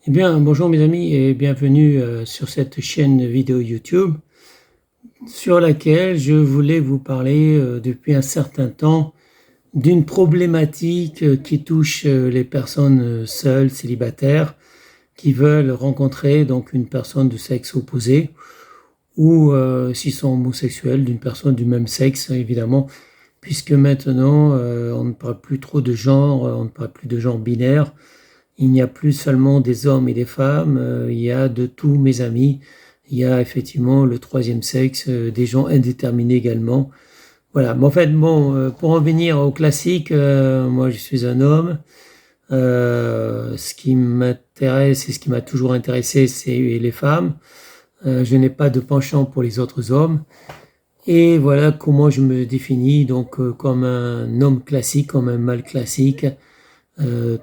Eh bien, bonjour mes amis et bienvenue sur cette chaîne vidéo YouTube sur laquelle je voulais vous parler depuis un certain temps d'une problématique qui touche les personnes seules, célibataires, qui veulent rencontrer donc une personne de sexe opposé ou s'ils sont homosexuels, d'une personne du même sexe évidemment, puisque maintenant on ne parle plus trop de genre, on ne parle plus de genre binaire. Il n'y a plus seulement des hommes et des femmes, il y a de tous mes amis. Il y a effectivement le troisième sexe, des gens indéterminés également. Voilà, mais en fait, bon, pour en venir au classique, moi je suis un homme. Ce qui m'intéresse et ce qui m'a toujours intéressé, c'est les femmes. Je n'ai pas de penchant pour les autres hommes. Et voilà comment je me définis, donc comme un homme classique, comme un mâle classique,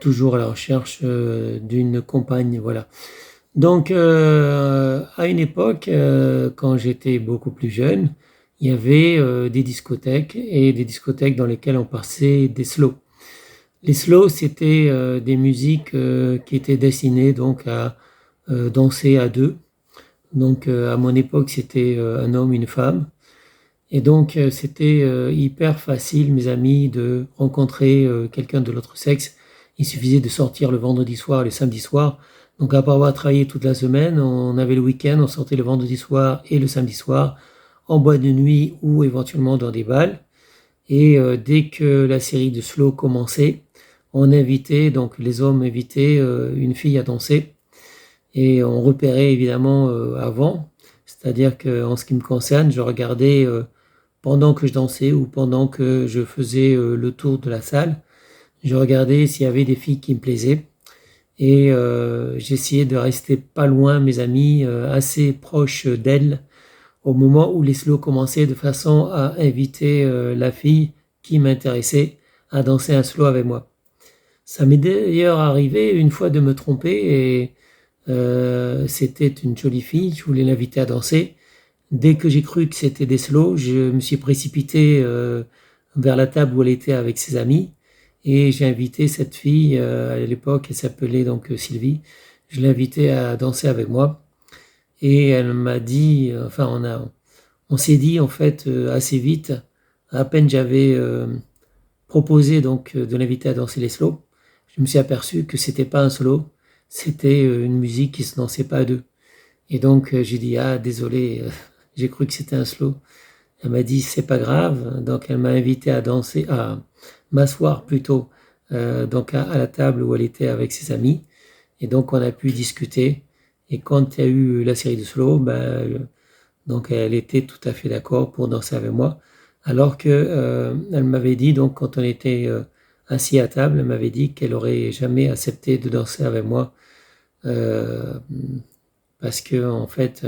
toujours à la recherche d'une compagne, voilà. Donc, à une époque, quand j'étais beaucoup plus jeune, il y avait des discothèques et des discothèques dans lesquelles on passait des slows. Les slows, c'était des musiques qui étaient destinées donc à danser à deux. Donc, à mon époque, c'était un homme, une femme. Et donc, c'était hyper facile, mes amis, de rencontrer quelqu'un de l'autre sexe. Il suffisait de sortir le vendredi soir, le samedi soir. Donc, après avoir travaillé toute la semaine, on avait le week-end, on sortait le vendredi soir et le samedi soir en boîte de nuit ou éventuellement dans des bals. Et dès que la série de slow commençait, on invitait, donc les hommes invitaient une fille à danser. Et on repérait évidemment avant. C'est-à-dire qu'en ce qui me concerne, je regardais pendant que je dansais ou pendant que je faisais le tour de la salle, je regardais s'il y avait des filles qui me plaisaient et j'essayais de rester pas loin, mes amis, assez proche d'elles au moment où les slows commençaient de façon à inviter la fille qui m'intéressait à danser un slow avec moi. Ça m'est d'ailleurs arrivé une fois de me tromper et c'était une jolie fille, je voulais l'inviter à danser. Dès que j'ai cru que c'était des slows, je me suis précipité vers la table où elle était avec ses amis et j'ai invité cette fille, à l'époque elle s'appelait donc Sylvie, je l'ai invitée à danser avec moi et elle m'a dit, enfin on s'est dit en fait assez vite, à peine j'avais proposé donc de l'inviter à danser les slows, je me suis aperçu que c'était pas un slow, c'était une musique qui se dansait pas à deux. Et donc j'ai dit ah désolé, j'ai cru que c'était un slow. Elle m'a dit c'est pas grave, donc elle m'a invité à danser, à m'asseoir plutôt, donc à la table où elle était avec ses amis. Et donc on a pu discuter. Et quand il y a eu la série de slow, ben, donc elle était tout à fait d'accord pour danser avec moi. Alors que elle m'avait dit donc quand on était assis à table, elle m'avait dit qu'elle aurait jamais accepté de danser avec moi euh, parce que en fait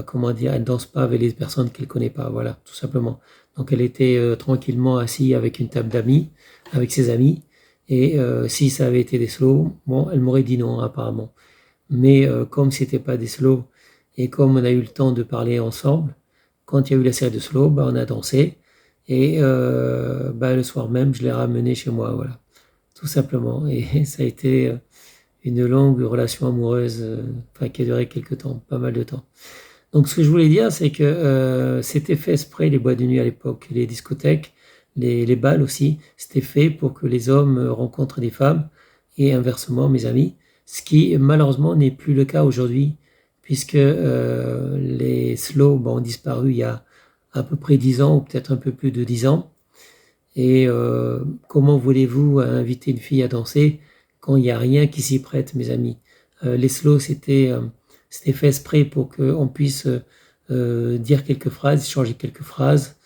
comment dire, elle danse pas avec les personnes qu'elle connaît pas, voilà, tout simplement. Donc elle était tranquillement assise avec une table d'amis, avec ses amis, et si ça avait été des slows, bon, elle m'aurait dit non apparemment. Mais comme c'était pas des slows et comme on a eu le temps de parler ensemble, quand il y a eu la série de slows, bah, on a dansé et bah, le soir même, je l'ai ramené chez moi, voilà, tout simplement. Et ça a été une longue relation amoureuse, enfin, qui a duré quelques temps, pas mal de temps. Donc ce que je voulais dire, c'est que c'était fait exprès, les boîtes de nuit à l'époque, les discothèques, les bals aussi, c'était fait pour que les hommes rencontrent des femmes et inversement, mes amis, ce qui malheureusement n'est plus le cas aujourd'hui, puisque les slows ont disparu il y a à peu près 10 ans, ou peut-être un peu plus de 10 ans. Et comment voulez-vous inviter une fille à danser quand il n'y a rien qui s'y prête, mes amis? Les slows, c'était fait exprès pour qu'on puisse dire quelques phrases, changer quelques phrases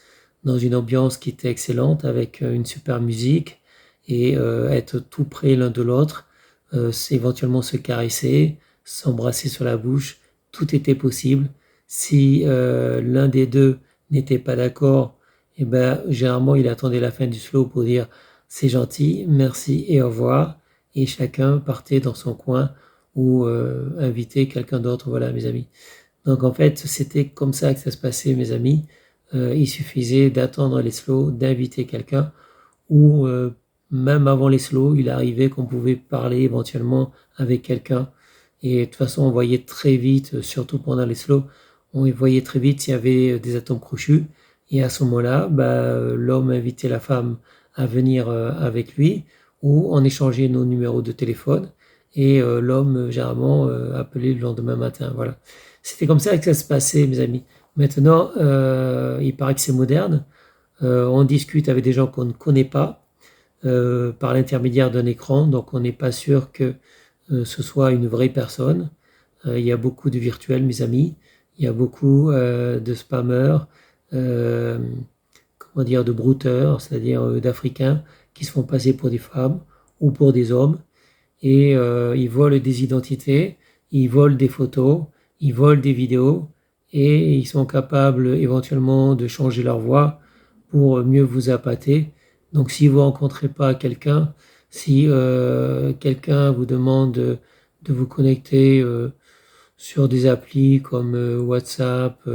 dans une ambiance qui était excellente avec une super musique et être tout près l'un de l'autre, éventuellement se caresser, s'embrasser sur la bouche, tout était possible. Si l'un des deux n'était pas d'accord, et ben généralement il attendait la fin du slow pour dire c'est gentil, merci et au revoir, et chacun partait dans son coin ou inviter quelqu'un d'autre, voilà mes amis. Donc en fait c'était comme ça que ça se passait mes amis. Il suffisait d'attendre les slows, d'inviter quelqu'un ou même avant les slows, il arrivait qu'on pouvait parler éventuellement avec quelqu'un. Et de toute façon, on voyait très vite, surtout pendant les slows, on voyait très vite s'il y avait des atomes crochus. Et à ce moment-là, l'homme invitait la femme à venir avec lui, ou on échangeait nos numéros de téléphone. Et l'homme, généralement, appelait le lendemain matin. Voilà. C'était comme ça que ça se passait, mes amis. Maintenant, il paraît que c'est moderne. On discute avec des gens qu'on ne connaît pas par l'intermédiaire d'un écran, donc on n'est pas sûr que ce soit une vraie personne. Il y a beaucoup de virtuels, mes amis. Il y a beaucoup de spammers, euh, comment dire, de brouteurs, c'est-à-dire d'Africains qui se font passer pour des femmes ou pour des hommes. Et ils volent des identités, ils volent des photos, ils volent des vidéos et ils sont capables éventuellement de changer leur voix pour mieux vous appâter. Donc si vous rencontrez pas quelqu'un, si quelqu'un vous demande de vous connecter sur des applis comme WhatsApp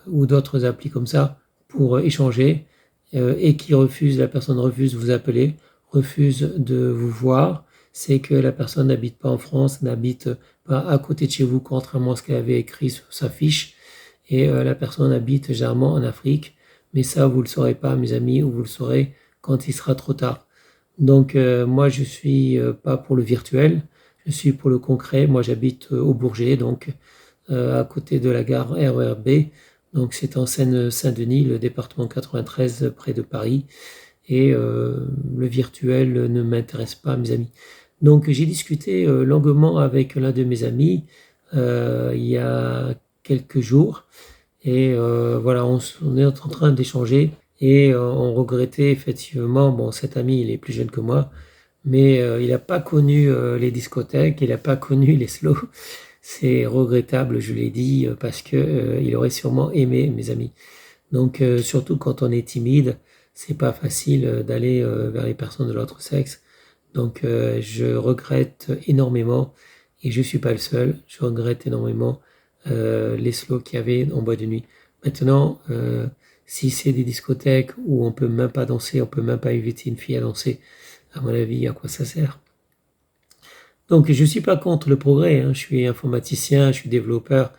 ou d'autres applis comme ça pour échanger et qui refuse, la personne refuse de vous appeler, refuse de vous voir, c'est que la personne n'habite pas en France, n'habite pas à côté de chez vous, contrairement à ce qu'elle avait écrit sur sa fiche. Et la personne habite généralement en Afrique, mais ça, vous ne le saurez pas, mes amis, ou vous le saurez quand il sera trop tard. Donc, moi, je suis pas pour le virtuel, je suis pour le concret. Moi, j'habite au Bourget, donc à côté de la gare RER B. Donc, c'est en Seine-Saint-Denis, le département 93, près de Paris. Et le virtuel ne m'intéresse pas, mes amis. Donc, j'ai discuté longuement avec l'un de mes amis il y a quelques jours. Et voilà, on est en train d'échanger et on regrettait effectivement, bon, cet ami, il est plus jeune que moi, mais il n'a pas connu les discothèques, il n'a pas connu les slows. C'est regrettable, je l'ai dit, parce que il aurait sûrement aimé, mes amis. Donc, surtout quand on est timide, c'est pas facile d'aller vers les personnes de l'autre sexe. Donc, je regrette énormément, et je suis pas le seul, je regrette énormément les slows qu'il y avait en boîte de nuit. Maintenant, si c'est des discothèques où on peut même pas danser, on peut même pas inviter une fille à danser, à mon avis, à quoi ça sert? Donc, je suis pas contre le progrès, hein. Je suis informaticien, je suis développeur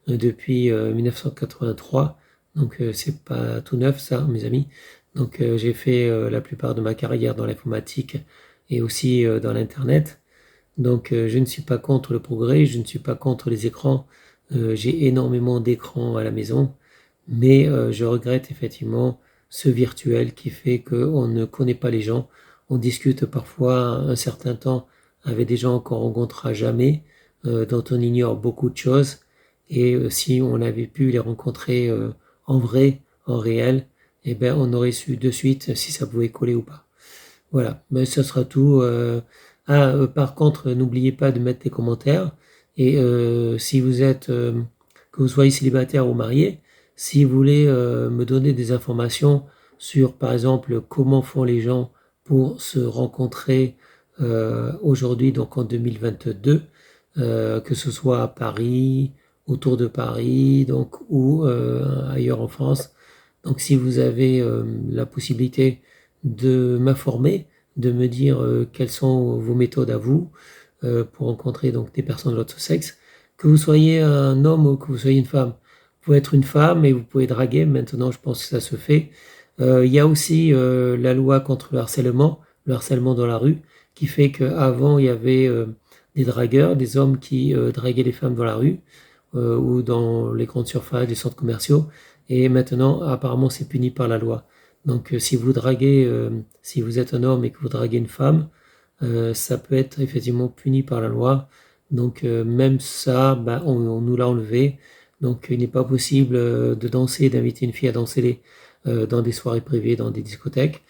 depuis 1983. Donc, c'est pas tout neuf, ça, mes amis. Donc, j'ai fait la plupart de ma carrière dans l'informatique et aussi dans l'Internet. Donc, je ne suis pas contre le progrès, je ne suis pas contre les écrans. J'ai énormément d'écrans à la maison, mais je regrette effectivement ce virtuel qui fait qu'on ne connaît pas les gens. On discute parfois un certain temps avec des gens qu'on rencontrera jamais, dont on ignore beaucoup de choses. Et si on avait pu les rencontrer en vrai, en réel, eh ben, on aurait su de suite si ça pouvait coller ou pas. Voilà, mais ce sera tout. Par contre, n'oubliez pas de mettre des commentaires. Et si vous êtes, que vous soyez célibataire ou marié, si vous voulez me donner des informations sur, par exemple, comment font les gens pour se rencontrer aujourd'hui, donc en 2022, que ce soit à Paris, autour de Paris, donc ou ailleurs en France. Donc, si vous avez la possibilité de m'informer, de me dire quelles sont vos méthodes à vous pour rencontrer donc des personnes de l'autre sexe, que vous soyez un homme ou que vous soyez une femme. Vous pouvez être une femme et vous pouvez draguer. Maintenant, je pense que ça se fait. Il y a aussi la loi contre le harcèlement dans la rue, qui fait qu'avant, il y avait des dragueurs, des hommes qui draguaient les femmes dans la rue ou dans les grandes surfaces, les centres commerciaux. Et maintenant, apparemment, c'est puni par la loi. Donc, si vous draguez, si vous êtes un homme et que vous draguez une femme, ça peut être effectivement puni par la loi. Donc, même ça, on nous l'a enlevé. Donc, il n'est pas possible de danser, d'inviter une fille à danser dans des soirées privées, dans des discothèques,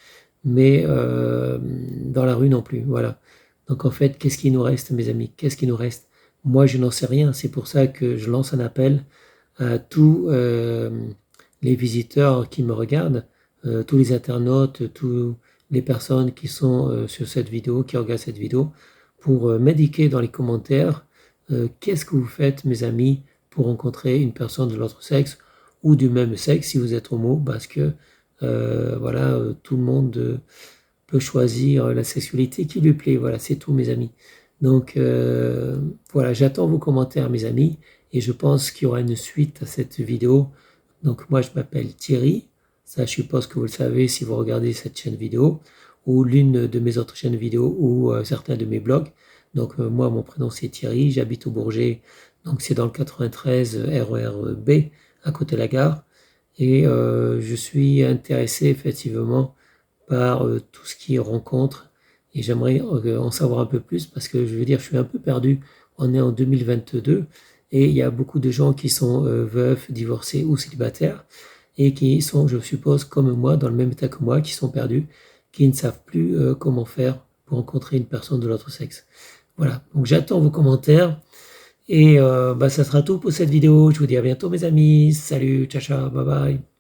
mais dans la rue non plus. Voilà. Donc, en fait, qu'est-ce qui nous reste, mes amis? Qu'est-ce qui nous reste? Moi, je n'en sais rien. C'est pour ça que je lance un appel à tous les visiteurs qui me regardent, tous les internautes, toutes les personnes qui sont sur cette vidéo, qui regardent cette vidéo, pour m'indiquer dans les commentaires qu'est-ce que vous faites, mes amis, pour rencontrer une personne de l'autre sexe ou du même sexe si vous êtes homo, parce que voilà, tout le monde peut choisir la sexualité qui lui plaît. Voilà, c'est tout, mes amis. Donc, voilà, j'attends vos commentaires, mes amis, et je pense qu'il y aura une suite à cette vidéo. Donc, moi, je m'appelle Thierry. Ça, je suppose que vous le savez si vous regardez cette chaîne vidéo, ou l'une de mes autres chaînes vidéo, ou certains de mes blogs. Donc, moi, mon prénom, c'est Thierry. J'habite au Bourget. Donc, c'est dans le 93 RER B, à côté de la gare. Et je suis intéressé, effectivement, par tout ce qui est rencontre. Et j'aimerais en savoir un peu plus parce que je veux dire, je suis un peu perdu. On est en 2022 et il y a beaucoup de gens qui sont veufs, divorcés ou célibataires et qui sont, je suppose, comme moi, dans le même état que moi, qui sont perdus, qui ne savent plus comment faire pour rencontrer une personne de l'autre sexe. Voilà, donc j'attends vos commentaires et ça sera tout pour cette vidéo. Je vous dis à bientôt mes amis. Salut, ciao, ciao, bye bye.